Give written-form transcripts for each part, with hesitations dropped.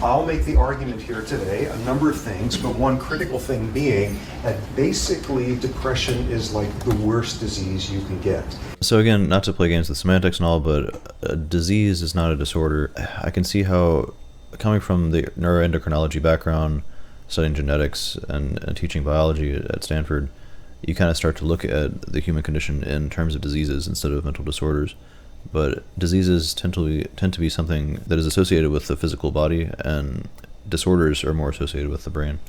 I'll make the argument here today, a number of things, but one critical thing being that basically depression is like the worst disease you can get. So again, not to play games with semantics and all, but a disease is not a disorder. I can see how, coming from the neuroendocrinology background, studying genetics and teaching biology at Stanford, you kind of start to look at the human condition in terms of diseases instead of mental disorders. But diseases tend to be something that is associated with the physical body, and disorders are more associated with the brain.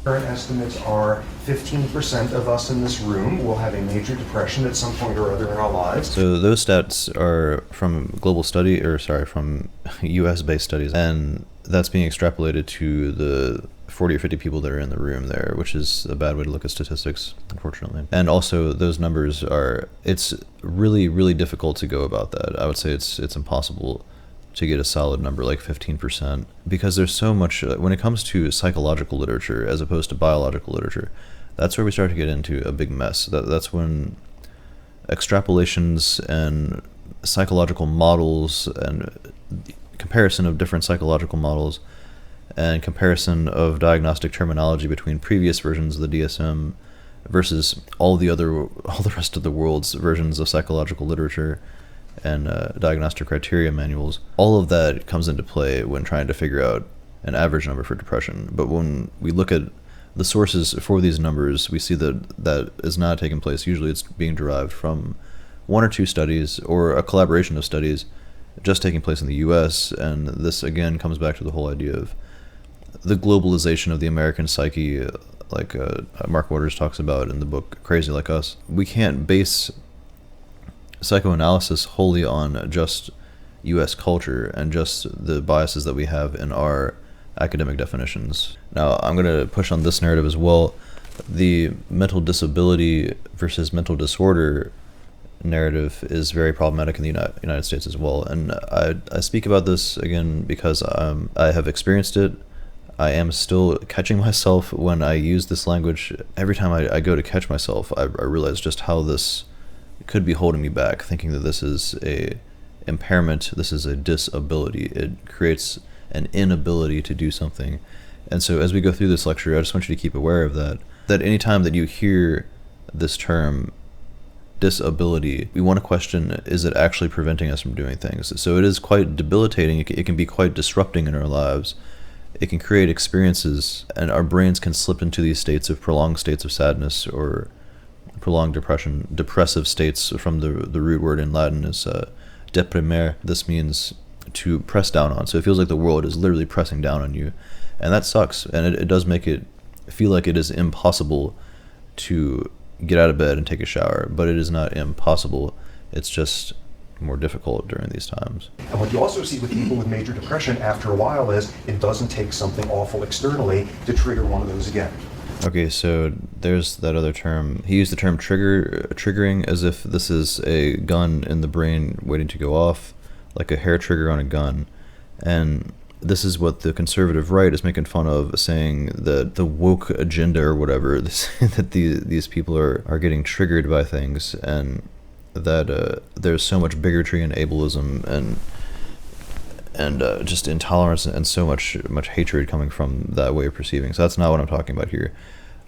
Current estimates are 15% of us in this room will have a major depression at some point or other in our lives. So those stats are from from US-based studies, and that's being extrapolated to the 40 or 50 people that are in the room there, which is a bad way to look at statistics, unfortunately. And also those numbers it's really, really difficult to go about that. I would say it's impossible to get a solid number like 15%, because there's so much, when it comes to psychological literature as opposed to biological literature, that's where we start to get into a big mess. That's when extrapolations and psychological models and comparison of different psychological models and comparison of diagnostic terminology between previous versions of the DSM versus all the rest of the world's versions of psychological literature and diagnostic criteria manuals, all of that comes into play when trying to figure out an average number for depression. But when we look at the sources for these numbers, we see that is not taking place. Usually it's being derived from one or two studies or a collaboration of studies just taking place in the US, and this again comes back to the whole idea of the globalization of the American psyche, like Mark Waters talks about in the book Crazy Like Us. We can't base psychoanalysis wholly on just US culture and just the biases that we have in our academic definitions. Now, I'm going to push on this narrative as well. The mental disability versus mental disorder narrative is very problematic in the United States as well. And I speak about this again because I have experienced it. I am still catching myself when I use this language. Every time I go to catch myself, I realize just how this could be holding me back, thinking that this is a impairment, this is a disability. It creates an inability to do something. And so as we go through this lecture, I just want you to keep aware of that anytime that you hear this term disability, we want to question, is it actually preventing us from doing things? So it is quite debilitating. It can be quite disrupting in our lives. It can create experiences, and our brains can slip into these prolonged states of sadness or prolonged depression. Depressive states, from the root word in Latin, is deprimer. This means to press down on. So it feels like the world is literally pressing down on you, and that sucks. And it does make it feel like it is impossible to get out of bed and take a shower, but it is not impossible. It's just more difficult during these times. And what you also see with people with major depression after a while is it doesn't take something awful externally to trigger one of those again. Okay, so there's that other term. He used the term triggering as if this is a gun in the brain waiting to go off, like a hair trigger on a gun. And this is what the conservative right is making fun of, saying that the woke agenda or whatever, that these people are getting triggered by things, and that there's so much bigotry and ableism and just intolerance and so much hatred coming from that way of perceiving. So that's not what I'm talking about here.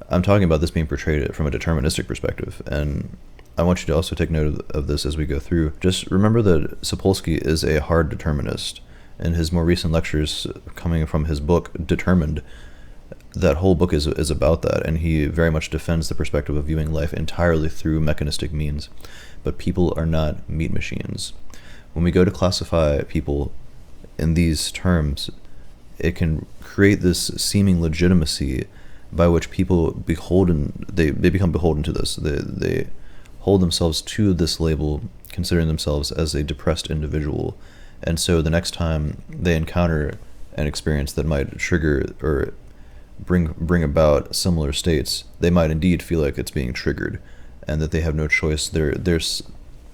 I'm talking about this being portrayed from a deterministic perspective, and I want you to also take note of this as we go through. Just remember that Sapolsky is a hard determinist. In his more recent lectures coming from his book Determined, that whole book is about that, and he very much defends the perspective of viewing life entirely through mechanistic means. But people are not meat machines. When we go to classify people in these terms, it can create this seeming legitimacy by which people they become beholden to this. They hold themselves to this label, considering themselves as a depressed individual. And so the next time they encounter an experience that might trigger or bring about similar states, they might indeed feel like it's being triggered and that they have no choice. They're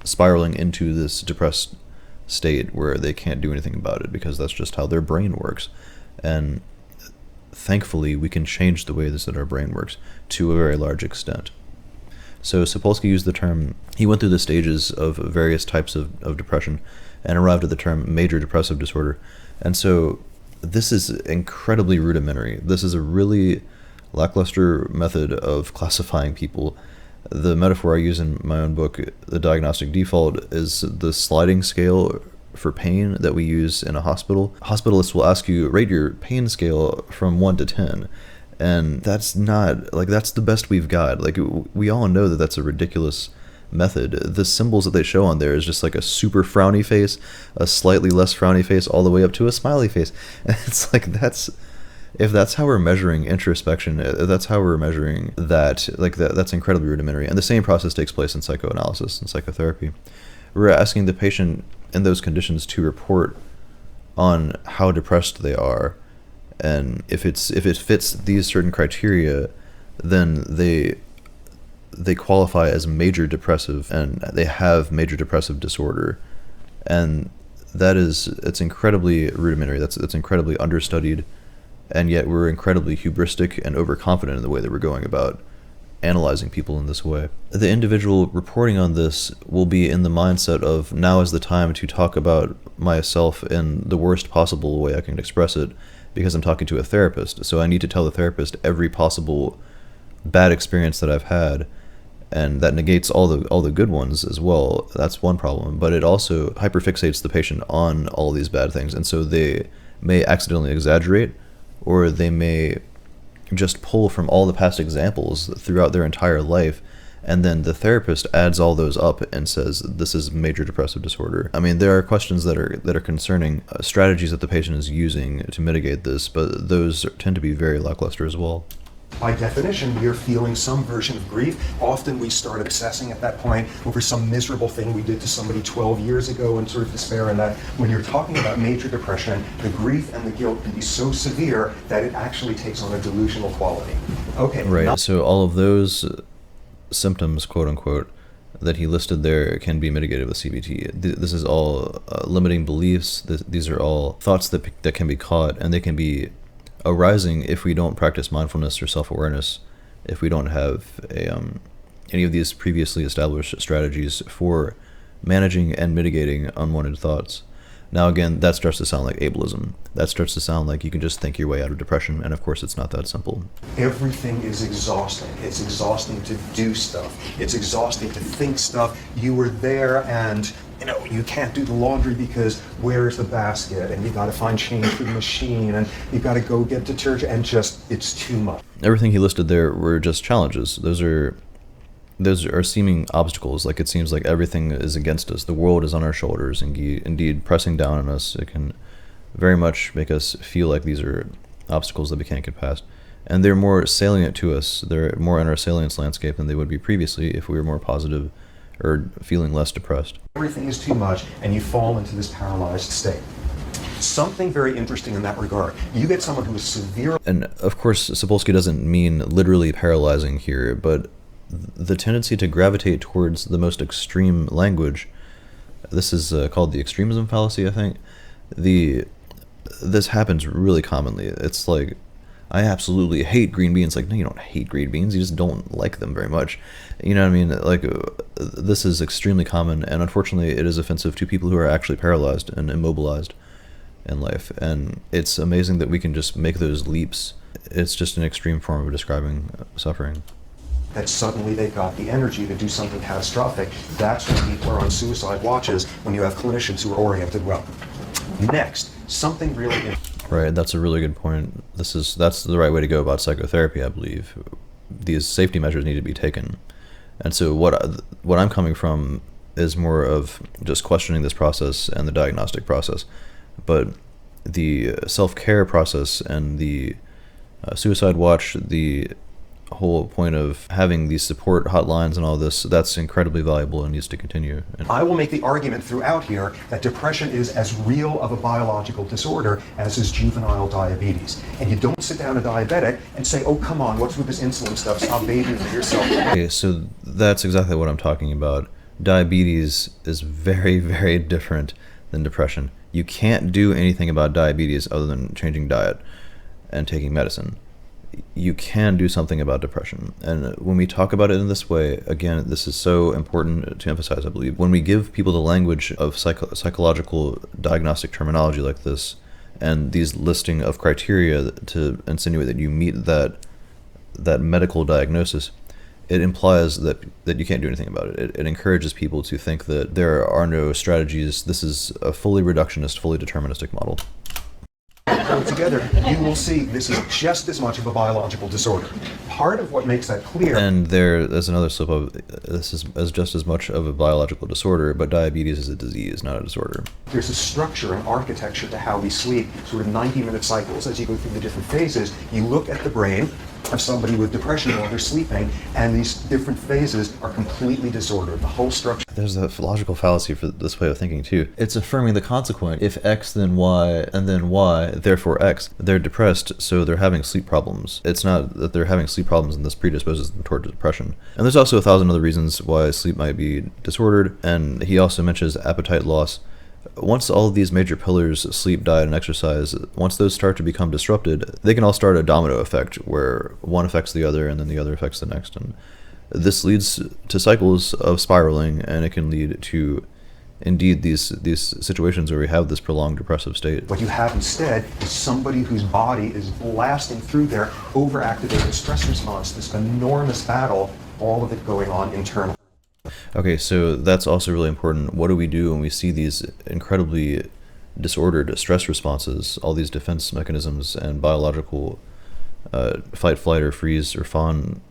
spiraling into this depressed state where they can't do anything about it because that's just how their brain works. And thankfully, we can change the way that our brain works to a very large extent. So Sapolsky used the term, he went through the stages of various types of depression and arrived at the term major depressive disorder. And so this is incredibly rudimentary. This is a really lackluster method of classifying people. The metaphor I use in my own book, The Diagnostic Default, is the sliding scale for pain that we use in a hospital. Hospitalists will ask you, rate your pain scale from 1 to 10. And that's not, like, that's the best we've got. Like, we all know that that's a ridiculous method. The symbols that they show on there is just like a super frowny face, a slightly less frowny face, all the way up to a smiley face. And it's like, if that's how we're measuring introspection, if that's how we're measuring that, like, that's incredibly rudimentary. And the same process takes place in psychoanalysis and psychotherapy. We're asking the patient in those conditions to report on how depressed they are, and if it fits these certain criteria, then they qualify as major depressive, and they have major depressive disorder. And it's incredibly rudimentary. That's incredibly understudied, and yet we're incredibly hubristic and overconfident in the way that we're going about analyzing people in this way. The individual reporting on this will be in the mindset of, now is the time to talk about myself in the worst possible way I can express it, because I'm talking to a therapist. So I need to tell the therapist every possible bad experience that I've had, and that negates all the good ones as well. That's one problem, but it also hyperfixates the patient on all these bad things, and so they may accidentally exaggerate, or they may just pull from all the past examples throughout their entire life, and then the therapist adds all those up and says this is major depressive disorder. I mean, there are questions that are concerning strategies that the patient is using to mitigate this, but those tend to be very lackluster as well. By definition, we are feeling some version of grief. Often we start obsessing at that point over some miserable thing we did to somebody 12 years ago and sort of despair in that. When you're talking about major depression, the grief and the guilt can be so severe that it actually takes on a delusional quality. Okay. Right. So all of those symptoms, quote unquote, that he listed there can be mitigated with CBT. This is all limiting beliefs. These are all thoughts that can be caught, and they can be arising if we don't practice mindfulness or self-awareness, if we don't have any of these previously established strategies for managing and mitigating unwanted thoughts. Now again, that starts to sound like ableism. That starts to sound like you can just think your way out of depression, and of course it's not that simple. Everything is exhausting. It's exhausting to do stuff. It's exhausting to think stuff. You were there and you can't do the laundry because where's the basket? And you got to find change for the machine, and you got to go get detergent, and it's too much. Everything he listed there were just challenges. Those are seeming obstacles. Like, it seems like everything is against us. The world is on our shoulders, and indeed pressing down on us. It can very much make us feel like these are obstacles that we can't get past. And they're more salient to us. They're more in our salience landscape than they would be previously if we were more positive or feeling less depressed. Everything is too much, and you fall into this paralyzed state. Something very interesting in that regard. You get someone who is severe. And of course, Sapolsky doesn't mean literally paralyzing here, but the tendency to gravitate towards the most extreme language. This is called the extremism fallacy, I think. This happens really commonly. It's like, I absolutely hate green beans. Like, no, you don't hate green beans. You just don't like them very much. You know what I mean? Like, this is extremely common, and unfortunately it is offensive to people who are actually paralyzed and immobilized in life. And it's amazing that we can just make those leaps. It's just an extreme form of describing suffering. That suddenly they got the energy to do something catastrophic. That's when people are on suicide watches, when you have clinicians who are oriented well. Next, something really Right, that's a really good point. That's the right way to go about psychotherapy, I believe. These safety measures need to be taken. And so what I'm coming from is more of just questioning this process and the diagnostic process. But the self-care process and the suicide watch, the whole point of having these support hotlines and all this, that's incredibly valuable and needs to continue. I will make the argument throughout here that depression is as real of a biological disorder as is juvenile diabetes. And you don't sit down a diabetic and say, oh, come on, what's with this insulin stuff? Stop babying yourself. Okay, so that's exactly what I'm talking about. Diabetes is very, very different than depression. You can't do anything about diabetes other than changing diet and taking medicine. You can do something about depression. And when we talk about it in this way, again, this is so important to emphasize, I believe. When we give people the language of psychological diagnostic terminology like this, and these listing of criteria to insinuate that you meet that medical diagnosis, it implies that you can't do anything about it. It encourages people to think that there are no strategies. This is a fully reductionist, fully deterministic model. Put together, you will see this is just as much of a biological disorder. Part of what makes that clear. And there's another slip of this is just as much of a biological disorder, but diabetes is a disease, not a disorder. There's a structure and architecture to how we sleep, sort of 90-minute cycles as you go through the different phases. You look at the brain of somebody with depression while they're sleeping, and these different phases are completely disordered. The whole structure. There's a logical fallacy for this way of thinking too. It's affirming the consequent. If X, then Y, and then Y, therefore X. They're depressed, so they're having sleep problems. It's not that they're having sleep problems and this predisposes them toward depression. And there's also 1,000 other reasons why sleep might be disordered, and he also mentions appetite loss. Once all of these major pillars, sleep, diet, and exercise, once those start to become disrupted, they can all start a domino effect where one affects the other and then the other affects the next. And this leads to cycles of spiraling, and it can lead to, indeed, these situations where we have this prolonged depressive state. What you have instead is somebody whose body is blasting through their overactivated stress response, this enormous battle, all of it going on internally. Okay, so that's also really important. What do we do when we see these incredibly disordered stress responses, all these defense mechanisms and biological fight, flight, or freeze, or fawn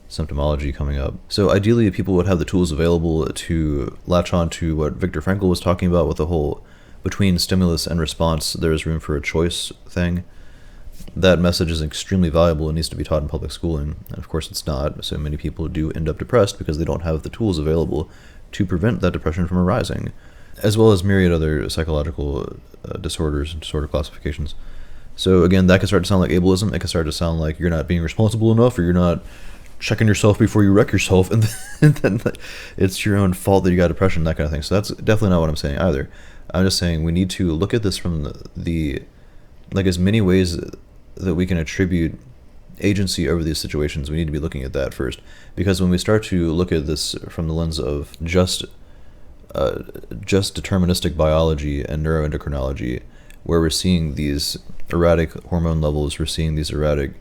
symptomology coming up? So ideally, people would have the tools available to latch on to what Viktor Frankl was talking about with the whole between stimulus and response, there is room for a choice thing. That message is extremely valuable and needs to be taught in public schooling. And of course it's not. So many people do end up depressed because they don't have the tools available to prevent that depression from arising, as well as myriad other psychological disorders and disorder classifications. So again, that can start to sound like ableism. It can start to sound like you're not being responsible enough, or you're not checking yourself before you wreck yourself, and then it's your own fault that you got depression, that kind of thing. So that's definitely not what I'm saying either. I'm just saying we need to look at this from the as many ways that we can attribute agency over these situations. We need to be looking at that first, because when we start to look at this from the lens of just deterministic biology and neuroendocrinology, where we're seeing these erratic hormone levels, we're seeing these erratic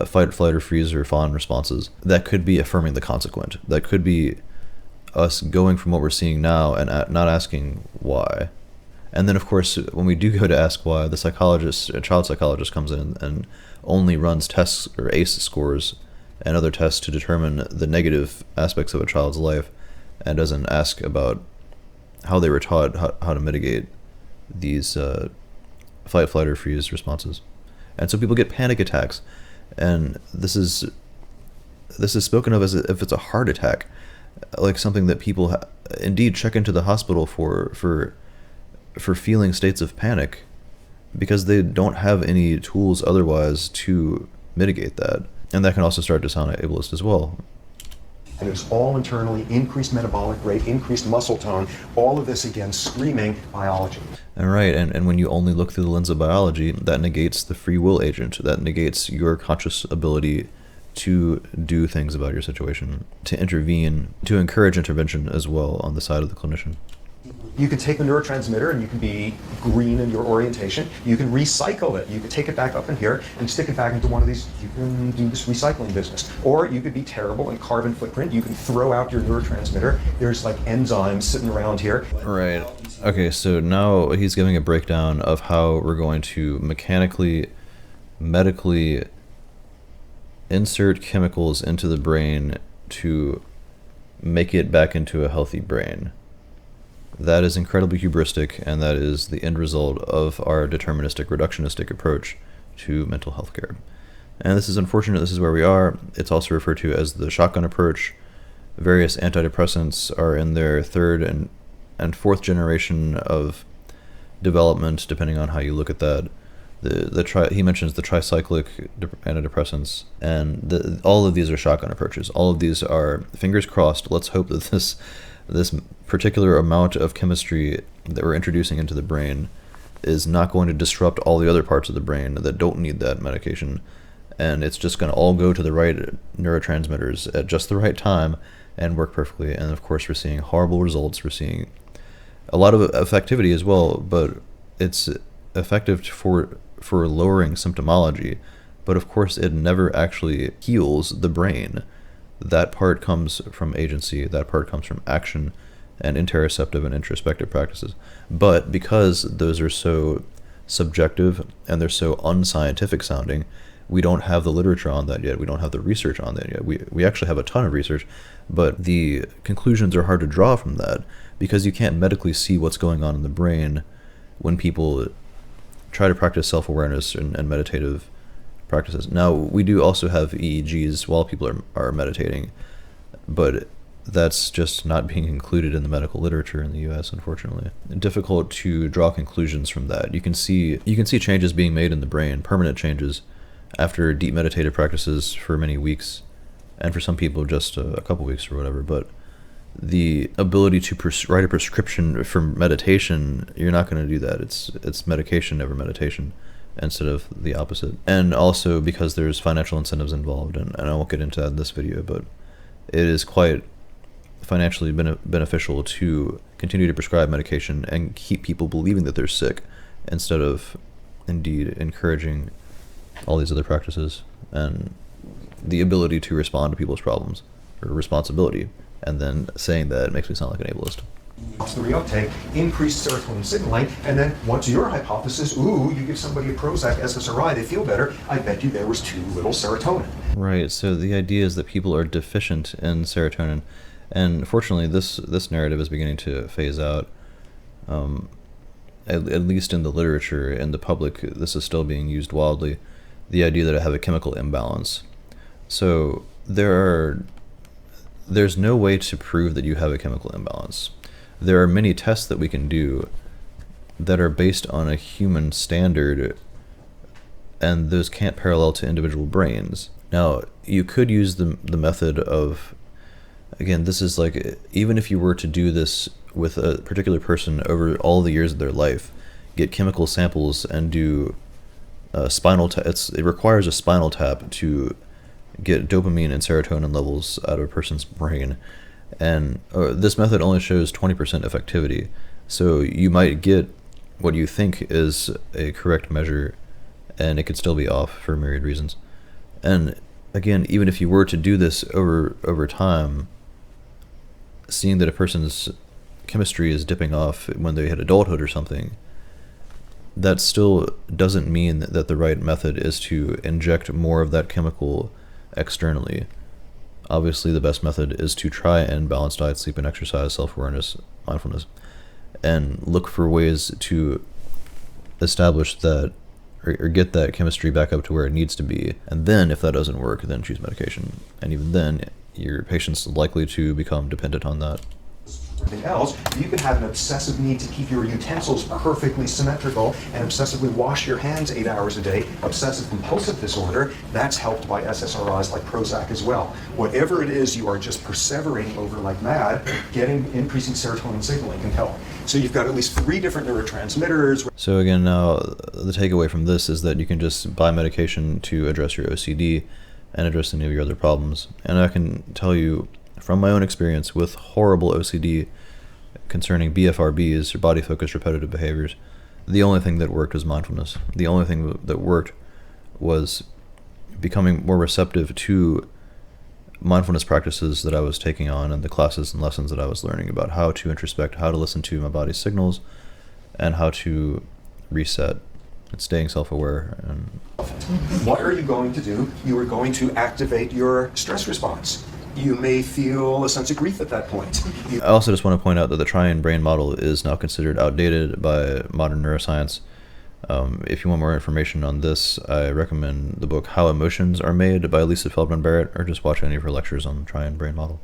fight, flight, or freeze, or fawn responses, that could be affirming the consequent. That could be us going from what we're seeing now and not asking why. And then, of course, when we do go to ask why, the psychologist, a child psychologist, comes in and only runs tests or ACE scores and other tests to determine the negative aspects of a child's life, and doesn't ask about how they were taught how to mitigate these fight, flight, or freeze responses. And so people get panic attacks, and this is spoken of as if it's a heart attack, like something that people indeed check into the hospital for feeling states of panic, because they don't have any tools otherwise to mitigate that. And that can also start to sound ableist as well. And it's all internally, increased metabolic rate, increased muscle tone, all of this, again, screaming biology. And right, and when you only look through the lens of biology, that negates the free will agent, that negates your conscious ability to do things about your situation, to intervene, to encourage intervention as well on the side of the clinician. You can take a neurotransmitter and you can be green in your orientation. You can recycle it. You can take it back up in here and stick it back into one of these. You can do this recycling business. Or you could be terrible and carbon footprint. You can throw out your neurotransmitter. There's like enzymes sitting around here. Right. Okay, so now he's giving a breakdown of how we're going to mechanically, medically insert chemicals into the brain to make it back into a healthy brain. That is incredibly hubristic, and that is the end result of our deterministic, reductionistic approach to mental health care. And this is unfortunate. This is where we are. It's also referred to as the shotgun approach. Various antidepressants are in their third and fourth generation of development, depending on how you look at that. He mentions the tricyclic antidepressants, and all of these are shotgun approaches. All of these are fingers crossed. Let's hope that this particular amount of chemistry that we're introducing into the brain is not going to disrupt all the other parts of the brain that don't need that medication, and it's just going to all go to the right neurotransmitters at just the right time and work perfectly. And of course, we're seeing horrible results. We're seeing a lot of effectivity as well, but it's effective for lowering symptomology, but of course it never actually heals the brain. That part comes from agency, that part comes from action and interoceptive and introspective practices. But because those are so subjective and they're so unscientific sounding, we don't have the literature on that yet. We don't have the research on that yet. We actually have a ton of research, but the conclusions are hard to draw from that because you can't medically see what's going on in the brain when people try to practice self-awareness and meditative practices. Now, we do also have EEGs while people are meditating, but that's just not being included in the medical literature in the US, unfortunately. Difficult to draw conclusions from that. You can see changes being made in the brain, permanent changes, after deep meditative practices for many weeks, and for some people just a couple weeks or whatever. But the ability to write a prescription for meditation, you're not going to do that. It's medication over meditation instead of the opposite. And also because there's financial incentives involved, and I won't get into that in this video, but it is quite financially beneficial to continue to prescribe medication and keep people believing that they're sick instead of indeed encouraging all these other practices and the ability to respond to people's problems or responsibility. And then saying that makes me sound like an ableist. It's the reuptake, increased serotonin signaling, and then what's your hypothesis? Ooh, you give somebody a Prozac SSRI, they feel better. I bet you there was too little serotonin. Right, so the idea is that people are deficient in serotonin, and fortunately this narrative is beginning to phase out. At least in the literature, in the public, this is still being used wildly. The idea that I have a chemical imbalance. So there's no way to prove that you have a chemical imbalance. There are many tests that we can do that are based on a human standard, and those can't parallel to individual brains. Now, you could use the method of, again, this is like, even if you were to do this with a particular person over all the years of their life, get chemical samples and do spinal tap. It requires a spinal tap to get dopamine and serotonin levels out of a person's brain, and this method only shows 20% effectivity. So you might get what you think is a correct measure, and it could still be off for myriad reasons. And again, even if you were to do this over time, seeing that a person's chemistry is dipping off when they hit adulthood or something, that still doesn't mean that the right method is to inject more of that chemical externally. Obviously, the best method is to try and balance diet, sleep, and exercise, self-awareness, mindfulness, and look for ways to establish that or get that chemistry back up to where it needs to be. And then, if that doesn't work, then choose medication. And even then, your patient's likely to become dependent on that. Everything else, you could have an obsessive need to keep your utensils perfectly symmetrical and obsessively wash your hands 8 hours a day. Obsessive compulsive disorder, that's helped by SSRIs like Prozac as well. Whatever it is you are just perseverating over like mad, increasing serotonin signaling can help. So you've got at least 3 different neurotransmitters. So again, now the takeaway from this is that you can just buy medication to address your OCD and address any of your other problems. And I can tell you from my own experience with horrible OCD concerning BFRBs, or body focused repetitive behaviors, the only thing that worked was mindfulness. The only thing that worked was becoming more receptive to mindfulness practices that I was taking on and the classes and lessons that I was learning about how to introspect, how to listen to my body's signals, and how to reset and staying self-aware. And what are you going to do? You are going to activate your stress response. You may feel a sense of grief at that point. I also just want to point out that the triune brain model is now considered outdated by modern neuroscience. If you want more information on this, I recommend the book How Emotions Are Made by Lisa Feldman Barrett, or just watch any of her lectures on the triune brain model.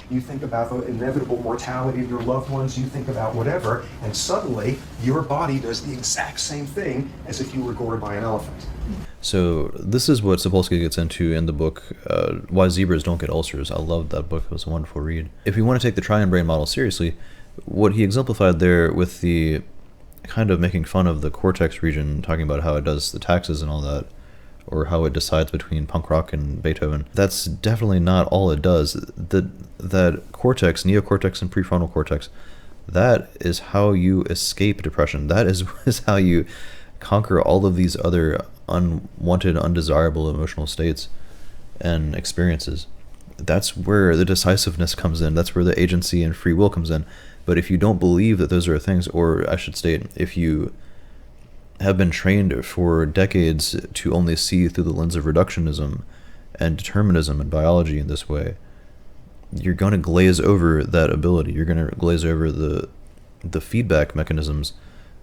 You think about the inevitable mortality of your loved ones, you think about whatever, and suddenly your body does the exact same thing as if you were gored by an elephant. So this is what Sapolsky gets into in the book, Why Zebras Don't Get Ulcers. I loved that book. It was a wonderful read. If you want to take the triune brain model seriously, what he exemplified there with the kind of making fun of the cortex region, talking about how it does the taxes and all that, or how it decides between punk rock and Beethoven, that's definitely not all it does. That cortex, neocortex and prefrontal cortex, That is how you escape depression. That is how you conquer all of these other unwanted, undesirable emotional states and experiences. That's where the decisiveness comes in. That's where the agency and free will comes in. But if you don't believe that those are things, or I should state, if you have been trained for decades to only see through the lens of reductionism and determinism and biology in this way, you're going to glaze over that ability. You're going to glaze over the feedback mechanisms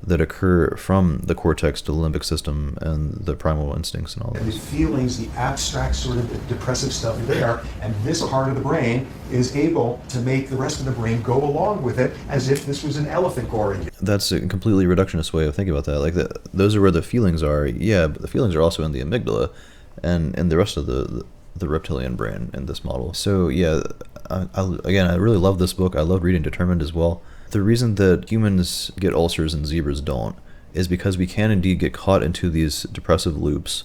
that occur from the cortex to the limbic system and the primal instincts and all And this. the feelings, the abstract sort of depressive stuff there, and this part of the brain is able to make the rest of the brain go along with it as if this was an elephant goring. That's a completely reductionist way of thinking about that. Like, those are where the feelings are, yeah, but the feelings are also in the amygdala and in the rest of the reptilian brain in this model. So yeah, I really love this book. I love reading Determined as well. The reason that humans get ulcers and zebras don't is because we can indeed get caught into these depressive loops.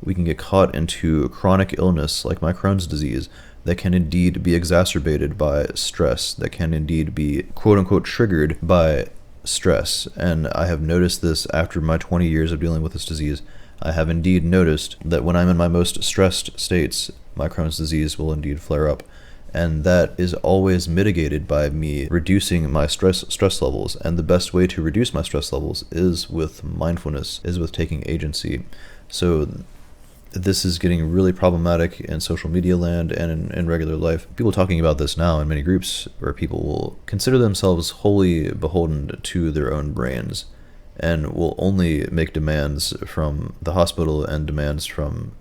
We can get caught into chronic illness like my Crohn's disease that can indeed be exacerbated by stress, that can indeed be quote-unquote triggered by stress. And I have noticed this after my 20 years of dealing with this disease. I have indeed noticed that when I'm in my most stressed states, my Crohn's disease will indeed flare up. And that is always mitigated by me reducing my stress levels. And the best way to reduce my stress levels is with mindfulness, is with taking agency. So this is getting really problematic in social media land and in regular life. People talking about this now in many groups where people will consider themselves wholly beholden to their own brains and will only make demands from the hospital and demands from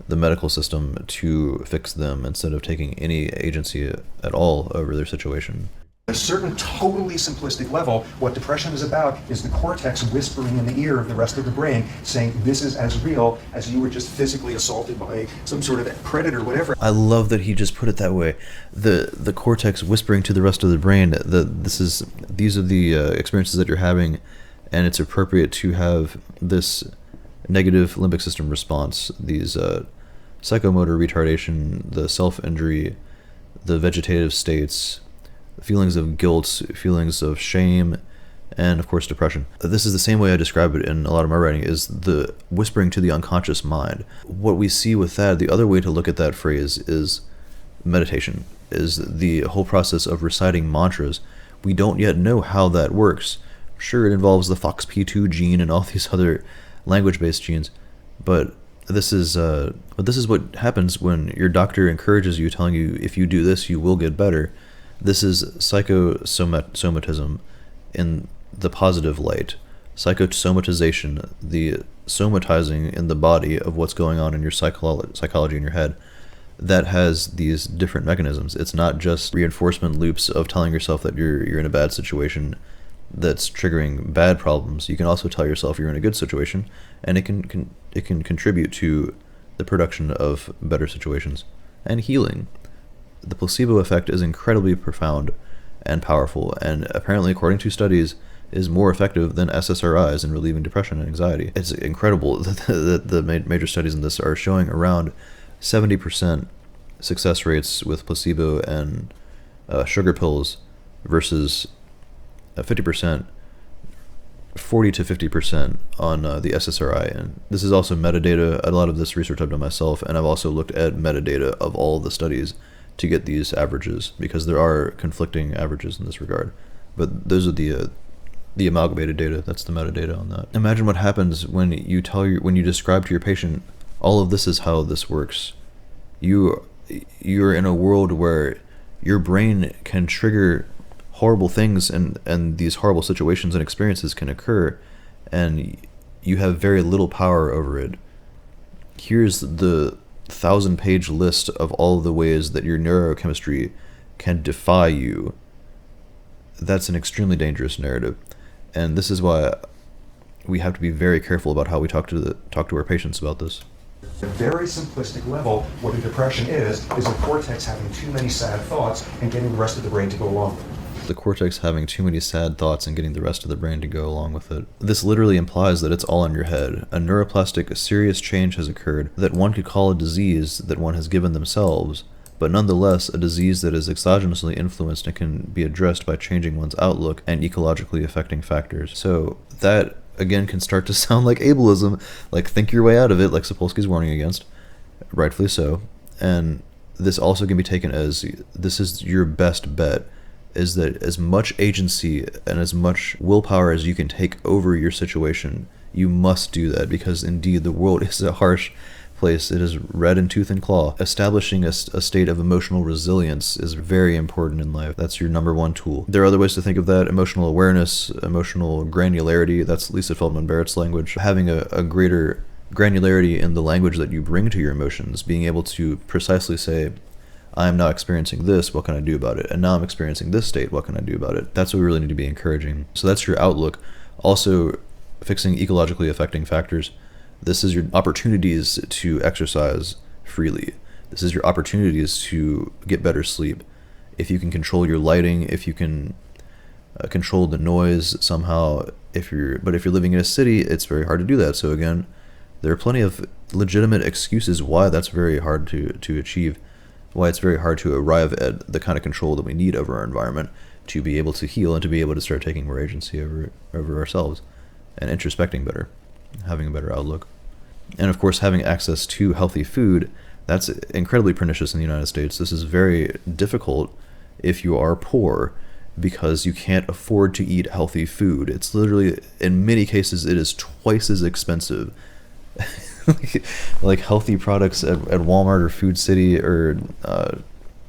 the medical system to fix them instead of taking any agency at all over their situation. At a certain totally simplistic level, what depression is about is the cortex whispering in the ear of the rest of the brain, saying this is as real as you were just physically assaulted by some sort of predator, whatever. I love that he just put it that way. The cortex whispering to the rest of the brain that these are the experiences that you're having, and it's appropriate to have this negative limbic system response, these psychomotor retardation, the self-injury, the vegetative states, feelings of guilt, feelings of shame, and of course depression. This is the same way I describe it in a lot of my writing, is the whispering to the unconscious mind. What we see with that, the other way to look at that phrase is meditation, is the whole process of reciting mantras. We don't yet know how that works. Sure, it involves the FOXP2 gene and all these other language-based genes, but this is what happens when your doctor encourages you, telling you if you do this, you will get better. This is psychosomatism in the positive light. Psychosomatization, the somatizing in the body of what's going on in your psychology in your head, that has these different mechanisms. It's not just reinforcement loops of telling yourself that you're in a bad situation that's triggering bad problems. You can also tell yourself you're in a good situation, and it can contribute to the production of better situations and healing. The placebo effect is incredibly profound and powerful, and apparently, according to studies, is more effective than SSRIs in relieving depression and anxiety. It's incredible that the major studies in this are showing around 70% success rates with placebo and sugar pills versus 50%, 40 to 50% on the SSRI. And this is also metadata. A lot of this research I've done myself, and I've also looked at metadata of all the studies to get these averages, because there are conflicting averages in this regard. But those are the amalgamated data. That's the metadata on that. Imagine what happens when you describe to your patient, all of this is how this works. You're in a world where your brain can trigger horrible things, and these horrible situations and experiences can occur, and you have very little power over it. Here's the 1,000-page list of all the ways that your neurochemistry can defy you. That's an extremely dangerous narrative, and this is why we have to be very careful about how we talk to our patients about this. At a very simplistic level, what a depression is the cortex having too many sad thoughts and getting the rest of the brain to go along with it. The cortex having too many sad thoughts and getting the rest of the brain to go along with it. This literally implies that it's all in your head. A neuroplastic, serious change has occurred that one could call a disease that one has given themselves, but nonetheless a disease that is exogenously influenced and can be addressed by changing one's outlook and ecologically affecting factors. So that, again, can start to sound like ableism, like think your way out of it, like Sapolsky's warning against, rightfully so. And this also can be taken as this is your best bet, is that as much agency and as much willpower as you can take over your situation, you must do that, because indeed the world is a harsh place. It is red in tooth and claw. Establishing a state of emotional resilience is very important in life. That's your number one tool. There are other ways to think of that: emotional awareness, emotional granularity. That's Lisa Feldman Barrett's language. Having a greater granularity in the language that you bring to your emotions, being able to precisely say, I'm now experiencing this, what can I do about it? And now I'm experiencing this state, what can I do about it? That's what we really need to be encouraging. So that's your outlook. Also, fixing ecologically affecting factors. This is your opportunities to exercise freely. This is your opportunities to get better sleep. If you can control your lighting, if you can control the noise somehow, if you're living in a city, it's very hard to do that. So again, there are plenty of legitimate excuses why that's very hard to achieve, why it's very hard to arrive at the kind of control that we need over our environment to be able to heal and to be able to start taking more agency over ourselves and introspecting better, having a better outlook. And of course, having access to healthy food, that's incredibly pernicious in the United States. This is very difficult if you are poor, because you can't afford to eat healthy food. It's literally, in many cases, it is twice as expensive. like healthy products at Walmart or Food City or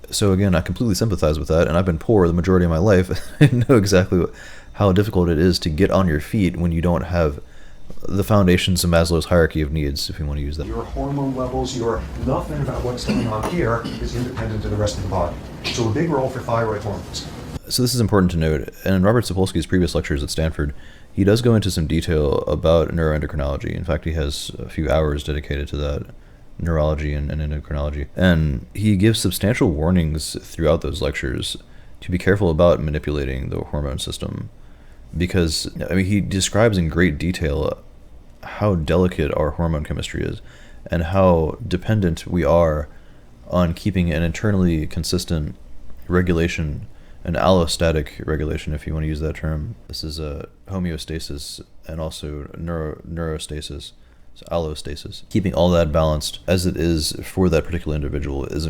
so again, I completely sympathize with that, and I've been poor the majority of my life. I know exactly how difficult it is to get on your feet when you don't have the foundations of Maslow's hierarchy of needs, if you want to use that. Your hormone levels, nothing about what's going on here is independent of the rest of the body. So a big role for thyroid hormones. So this is important to note, and in Robert Sapolsky's previous lectures at Stanford, he does go into some detail about neuroendocrinology. In fact, he has a few hours dedicated to that, neurology and endocrinology. And he gives substantial warnings throughout those lectures to be careful about manipulating the hormone system. Because, I mean, he describes in great detail how delicate our hormone chemistry is and how dependent we are on keeping an internally consistent regulation, an allostatic regulation, if you want to use that term. This is a homeostasis and also neurostasis, so allostasis. Keeping all that balanced as it is for that particular individual is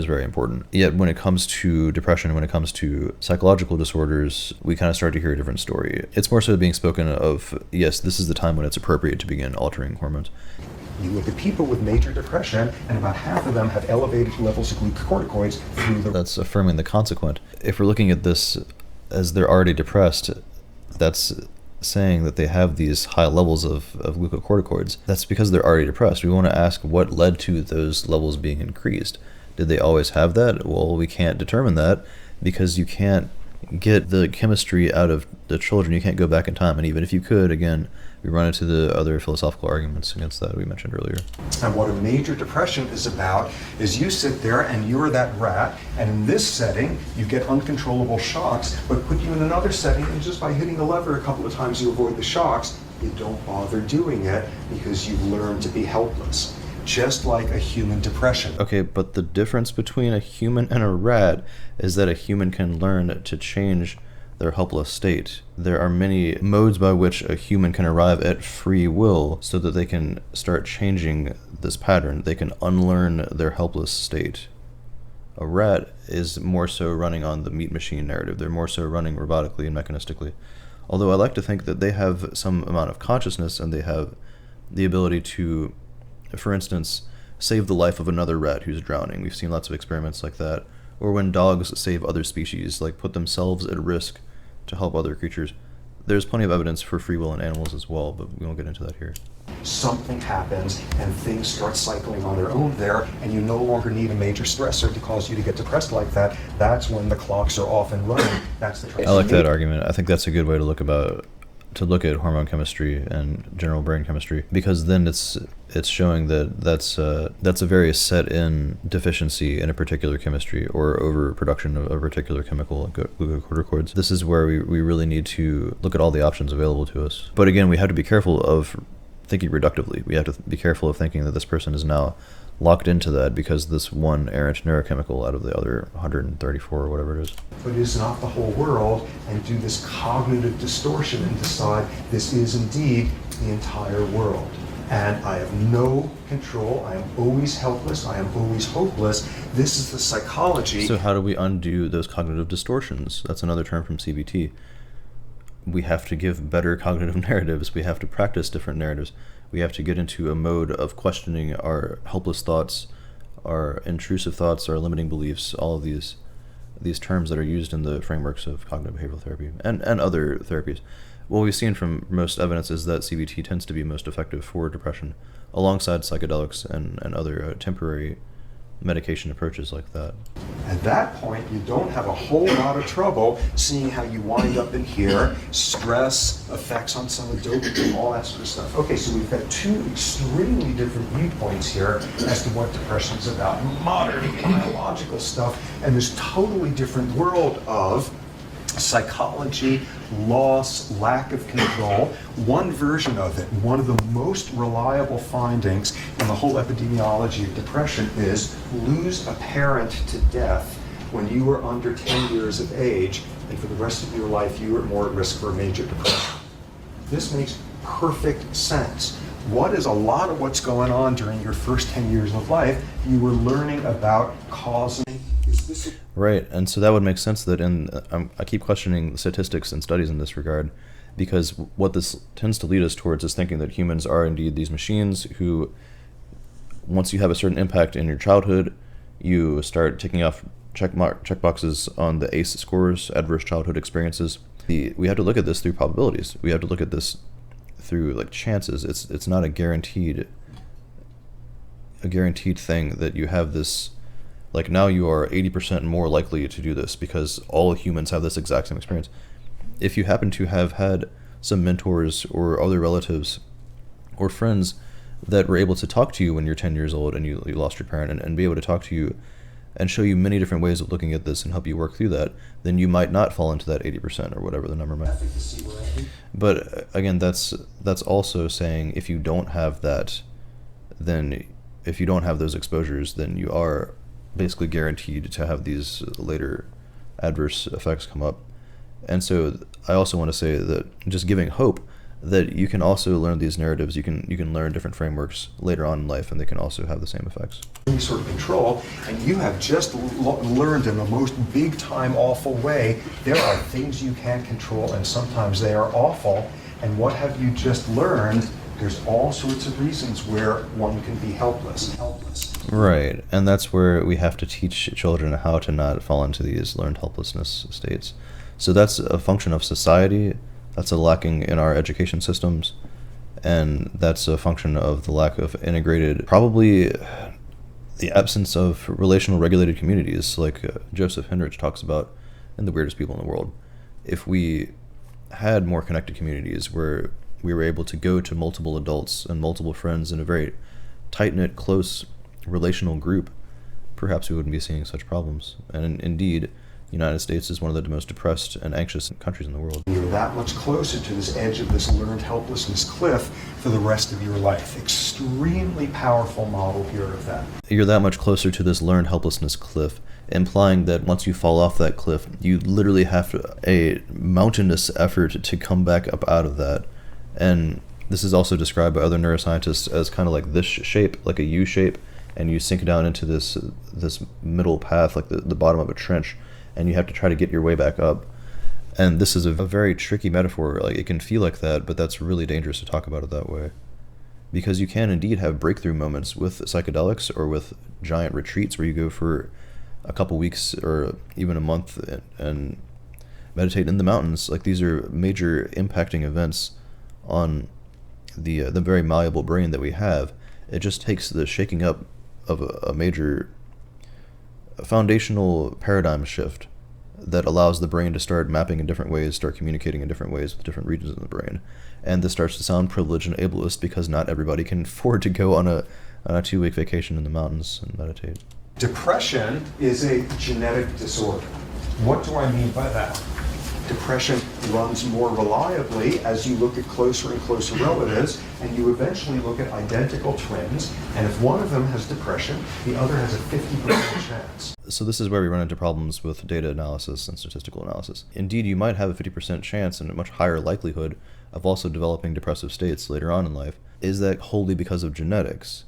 very important. Yet when it comes to depression, when it comes to psychological disorders, we kind of start to hear a different story. It's more so being spoken of, yes, this is the time when it's appropriate to begin altering hormones. You look at people with major depression, and about half of them have elevated levels of glucocorticoids through the... That's affirming the consequent. If we're looking at this as they're already depressed, that's saying that they have these high levels of glucocorticoids. That's because they're already depressed. We want to ask what led to those levels being increased. Did they always have that? Well, we can't determine that because you can't get the chemistry out of the children. You can't go back in time. And even if you could, again, we run into the other philosophical arguments against that we mentioned earlier. And what a major depression is about is you sit there and you're that rat, and in this setting you get uncontrollable shocks, but put you in another setting and just by hitting the lever a couple of times you avoid the shocks, you don't bother doing it because you've learned to be helpless. Just like a human depression. Okay, but the difference between a human and a rat is that a human can learn to change their helpless state. There are many modes by which a human can arrive at free will so that they can start changing this pattern. They can unlearn their helpless state. A rat is more so running on the meat machine narrative. They're more so running robotically and mechanistically. Although I like to think that they have some amount of consciousness and they have the ability to, for instance, save the life of another rat who's drowning. We've seen lots of experiments like that. Or when dogs save other species, like put themselves at risk to help other creatures. There's plenty of evidence for free will in animals as well, but we won't get into that here. Something happens and things start cycling on their own there, and you no longer need a major stressor to cause you to get depressed like that. That's when the clocks are off and running. That's the I like that argument. I think that's a good way to look at hormone chemistry and general brain chemistry, because then it's showing that that's a very set-in deficiency in a particular chemistry or overproduction of a particular chemical, like glucocorticoids. This is where we really need to look at all the options available to us. But again, we have to be careful of thinking reductively. We have to be careful of thinking that this person is now locked into that because this one errant neurochemical out of the other 134 or whatever it is. But it is not the whole world, and do this cognitive distortion and decide this is indeed the entire world. And I have no control, I am always helpless, I am always hopeless. This is the psychology. So how do we undo those cognitive distortions? That's another term from CBT. We have to give better cognitive narratives. We have to practice different narratives. We have to get into a mode of questioning our helpless thoughts, our intrusive thoughts, our limiting beliefs, all of these terms that are used in the frameworks of cognitive behavioral therapy and other therapies. What we've seen from most evidence is that CBT tends to be most effective for depression, alongside psychedelics and other temporary medication approaches like that. At that point, you don't have a whole lot of trouble seeing how you wind up in here, stress, effects on some of the dopamine, all that sort of stuff. Okay, so we've got two extremely different viewpoints here as to what depression is about. Modern biological stuff, and this totally different world of psychology, loss, lack of control. One version of it, one of the most reliable findings in the whole epidemiology of depression is lose a parent to death when you were under 10 years of age, and for the rest of your life you were more at risk for a major depression. This makes perfect sense. What is a lot of what's going on during your first 10 years of life? You were learning about causing. Right, and so that would make sense that I keep questioning statistics and studies in this regard, because what this tends to lead us towards is thinking that humans are indeed these machines who, once you have a certain impact in your childhood, you start ticking off checkboxes on the ACE scores, adverse childhood experiences. We have to look at this through probabilities. We have to look at this through like chances. It's not a guaranteed thing that you have this. Like now you are 80% more likely to do this because all humans have this exact same experience. If you happen to have had some mentors or other relatives or friends that were able to talk to you when you're 10 years old and you lost your parent and be able to talk to you and show you many different ways of looking at this and help you work through that, then you might not fall into that 80% or whatever the number might be. But again, that's also saying if you don't have that, then if you don't have those exposures, then you are basically guaranteed to have these later adverse effects come up. And so I also want to say that just giving hope that you can also learn these narratives, you can learn different frameworks later on in life, and they can also have the same effects. Any sort of control, and you have just learned in the most big-time awful way, there are things you can't control, and sometimes they are awful. And what have you just learned? There's all sorts of reasons where one can be helpless. Right, and that's where we have to teach children how to not fall into these learned helplessness states. So that's a function of society, that's a lacking in our education systems, and that's a function of the lack of integrated, probably the absence of relational regulated communities, like Joseph Henrich talks about in The Weirdest People in the World. If we had more connected communities where we were able to go to multiple adults and multiple friends in a very tight-knit, close relational group, perhaps we wouldn't be seeing such problems. And indeed, the United States is one of the most depressed and anxious countries in the world. You're that much closer to this edge of this learned helplessness cliff for the rest of your life. Extremely powerful model here of that. You're that much closer to this learned helplessness cliff, implying that once you fall off that cliff, you literally have a mountainous effort to come back up out of that. And this is also described by other neuroscientists as kind of like this shape, like a U shape, and you sink down into this middle path, like the bottom of a trench, and you have to try to get your way back up. And this is a very tricky metaphor. Like, it can feel like that, but that's really dangerous to talk about it that way. Because you can indeed have breakthrough moments with psychedelics or with giant retreats where you go for a couple weeks or even a month and meditate in the mountains. Like, these are major impacting events on the very malleable brain that we have. It just takes the shaking up of a major foundational paradigm shift that allows the brain to start mapping in different ways, start communicating in different ways with different regions of the brain. And this starts to sound privileged and ableist because not everybody can afford to go on a 2-week vacation in the mountains and meditate. Depression is a genetic disorder. What do I mean by that? Depression runs more reliably as you look at closer and closer relatives, and you eventually look at identical twins, and if one of them has depression, the other has a 50% chance. So this is where we run into problems with data analysis and statistical analysis. Indeed, you might have a 50% chance and a much higher likelihood of also developing depressive states later on in life. Is that wholly because of genetics?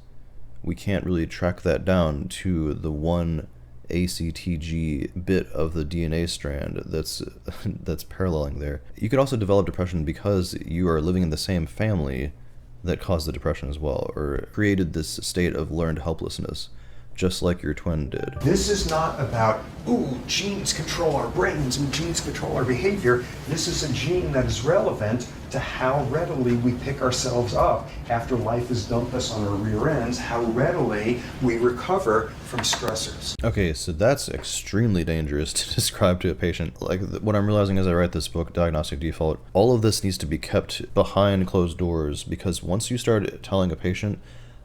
We can't really track that down to the one ACTG bit of the DNA strand that's paralleling there. You could also develop depression because you are living in the same family that caused the depression as well, or created this state of learned helplessness, just like your twin did. This is not about, ooh, genes control our brains and genes control our behavior. This is a gene that is relevant to how readily we pick ourselves up after life has dumped us on our rear ends, how readily we recover from stressors. Okay, so that's extremely dangerous to describe to a patient. Like, what I'm realizing as I write this book, Diagnostic Default, all of this needs to be kept behind closed doors, because once you start telling a patient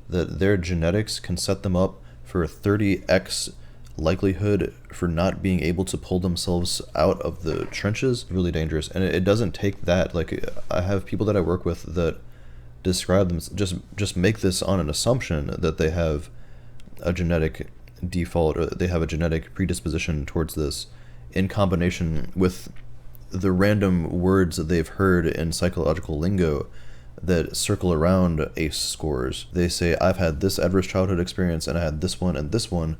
that their genetics can set them up for a 30x likelihood for not being able to pull themselves out of the trenches, really dangerous. And it doesn't take that. Like, I have people that I work with that describe them, just make this on an assumption that they have a genetic default, or they have a genetic predisposition towards this, in combination with the random words that they've heard in psychological lingo that circle around ACE scores. They say, I've had this adverse childhood experience, and I had this one,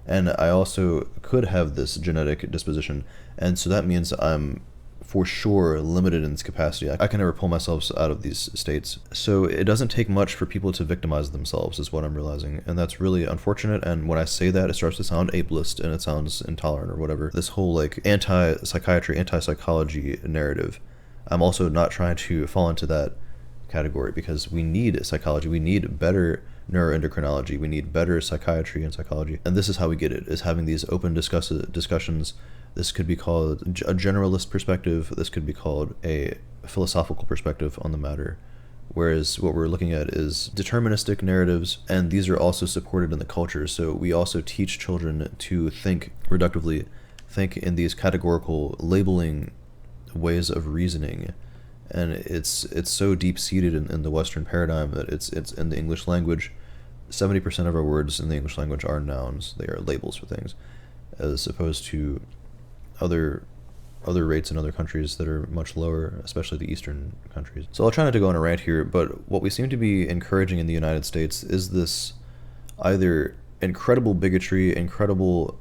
and I also could have this genetic disposition, and so that means I'm for sure limited in this capacity. I can never pull myself out of these states. So it doesn't take much for people to victimize themselves, is what I'm realizing, and that's really unfortunate. And when I say that, it starts to sound ableist and it sounds intolerant or whatever. This whole like anti-psychiatry, anti-psychology narrative, I'm also not trying to fall into that category, because we need psychology, we need better neuroendocrinology, we need better psychiatry and psychology, and this is how we get it, is having these open discussions. This could be called a generalist perspective, this could be called a philosophical perspective on the matter, whereas what we're looking at is deterministic narratives, and these are also supported in the culture. So we also teach children to think reductively, think in these categorical labeling ways of reasoning. And it's so deep-seated in the Western paradigm that it's in the English language. 70% of our words in the English language are nouns. They are labels for things, as opposed to other rates in other countries that are much lower, especially the Eastern countries. So I'll try not to go on a rant here, but what we seem to be encouraging in the United States is this either incredible bigotry, incredible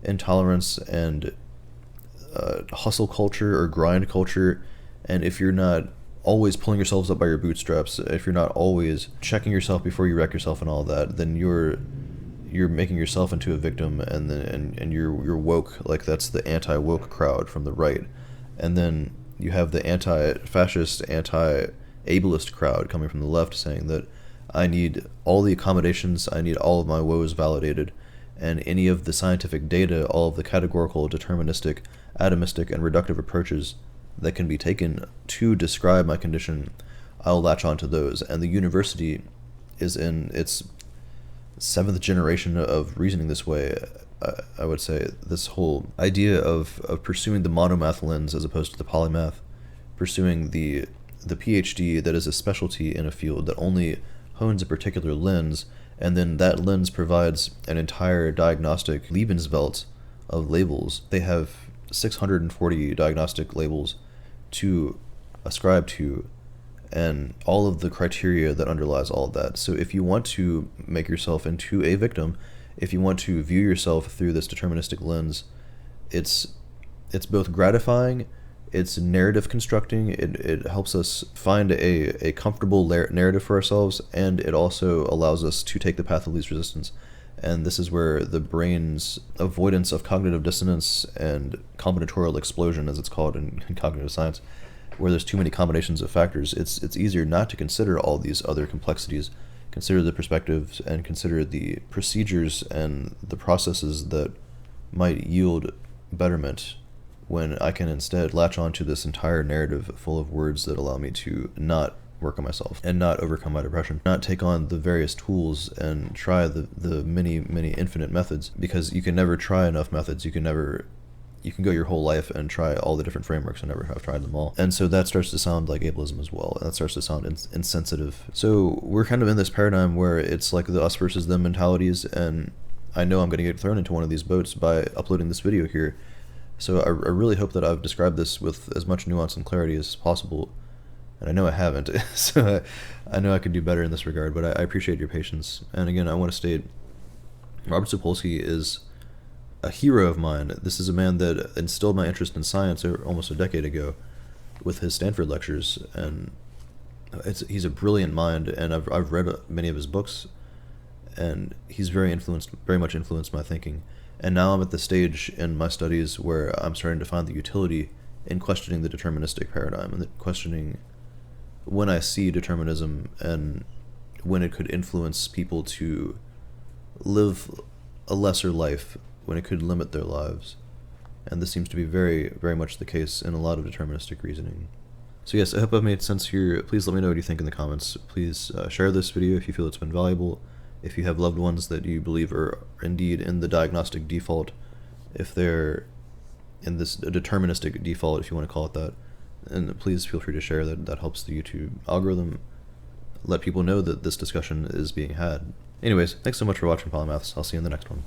intolerance, and hustle culture or grind culture. And if you're not always pulling yourselves up by your bootstraps, if you're not always checking yourself before you wreck yourself and all that, then you're making yourself into a victim, and you're woke. Like, that's the anti-woke crowd from the right. And then you have the anti-fascist, anti-ableist crowd coming from the left, saying that I need all the accommodations, I need all of my woes validated, and any of the scientific data, all of the categorical, deterministic, atomistic, and reductive approaches that can be taken to describe my condition, I'll latch onto those. And the university is in its 7th generation of reasoning this way. I would say this whole idea of pursuing the monomath lens as opposed to the polymath, pursuing the PhD that is a specialty in a field that only hones a particular lens, and then that lens provides an entire diagnostic Lebenswelt of labels. They have 640 diagnostic labels to ascribe to, and all of the criteria that underlies all of that. So if you want to make yourself into a victim, if you want to view yourself through this deterministic lens, it's both gratifying, it's narrative constructing, it helps us find a comfortable narrative for ourselves, and it also allows us to take the path of least resistance. And this is where the brain's avoidance of cognitive dissonance and combinatorial explosion, as it's called in cognitive science, where there's too many combinations of factors, it's easier not to consider all these other complexities, consider the perspectives, and consider the procedures and the processes that might yield betterment, when I can instead latch onto this entire narrative full of words that allow me to not work on myself and not overcome my depression, not take on the various tools and try the many infinite methods, because you can never try enough methods. You can never you can go your whole life and try all the different frameworks and never have tried them all. And so that starts to sound like ableism as well. And that starts to sound insensitive. So we're kind of in this paradigm where it's like the us versus them mentalities. And I know I'm going to get thrown into one of these boats by uploading this video here. So I really hope that I've described this with as much nuance and clarity as possible. And I know I haven't. So I know I could do better in this regard, but I appreciate your patience. And again, I want to state Robert Sapolsky is a hero of mine. This is a man that instilled my interest in science almost a decade ago with his Stanford lectures, and he's a brilliant mind, and I've read many of his books, and he's very much influenced my thinking. And now I'm at the stage in my studies where I'm starting to find the utility in questioning the deterministic paradigm and questioning when I see determinism and when it could influence people to live a lesser life, when it could limit their lives. And this seems to be very, very much the case in a lot of deterministic reasoning. So yes, I hope I've made sense here. Please let me know what you think in the comments. Please share this video if you feel it's been valuable. If you have loved ones that you believe are indeed in the diagnostic default, if they're in this deterministic default, if you want to call it that, and please feel free to share that. That helps the YouTube algorithm let people know that this discussion is being had. Anyways, thanks so much for watching Polymaths. I'll see you in the next one.